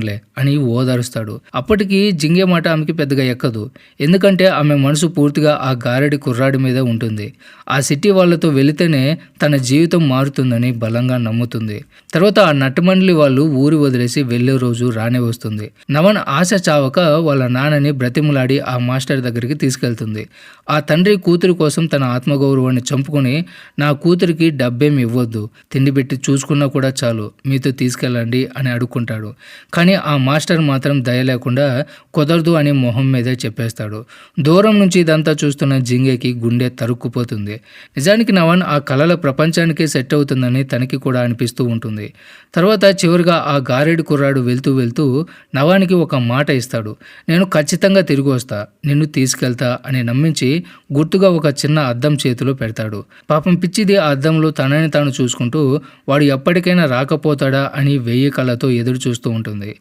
లే అని ఓదారుస్తాడు. అప్పటికి జింగే మాట ఆమెకి పెద్దగా ఎక్కదు. ఎందుకంటే ఆమె మనసు పూర్తిగా ఆ గారడి కుర్రాడి మీద ఉంటుంది. ఆ సిటీ వాళ్ళతో వెళితేనే తన జీవితం మారుతుందని బలంగా నమ్ముతుంది. తర్వాత ఆ నట్టమండలి వాళ్ళు ఊరు వదిలేసి వెళ్ళే రోజు రానే వస్తుంది. నవన్ ఆశ చావక వాళ్ళ నాన్నని బ్రతిమలాడి ఆ మాస్టర్ దగ్గరికి తీసుకెళ్తుంది. ఆ తండ్రి కూతురి కోసం తన ఆత్మగౌరవాన్ని చంపుకొని, నా కూతురికి డబ్బేమి ఇవ్వద్దు, తిండి పెట్టి చూసుకున్నా కూడా చాలు, మీతో తీసుకెళ్ళండి అని అడుక్కుంటాడు. కానీ ఆ మాస్టర్ మాత్రం దయ లేకుండా కుదరదు అని మొహం మీదే చెప్పేస్తాడు. దూరం నుంచి ఇదంతా చూస్తున్న జింగేకి గుండె తరుక్కుపోతుంది. నిజానికి నవన్ ఆ కళల ప్రపంచానికే సెట్ అవుతుందని తనకి కూడా అనిపిస్తూ ఉంటుంది. తర్వాత చివరిగా ఆ గారెడి కుర్రాడు వెళ్తూ వెళ్తూ నవానికి ఒక మాట ఇస్తాడు. నేను ఖచ్చితంగా తిరిగి వస్తా, నిన్ను తీసుకెళ్తా అని నమ్మించి గుర్తుగా ఒక చిన్న అద్దం చేతిలో పెడతాడు. పాపం పిచ్చిది ఆ అద్దంలో తనని తాను చూసుకుంటూ వాడు ఎప్పటికైనా రాకపోతాడా అని వెయ్యి కళ్ళతో ఎదురు చూస్తూ ఉంటుంది.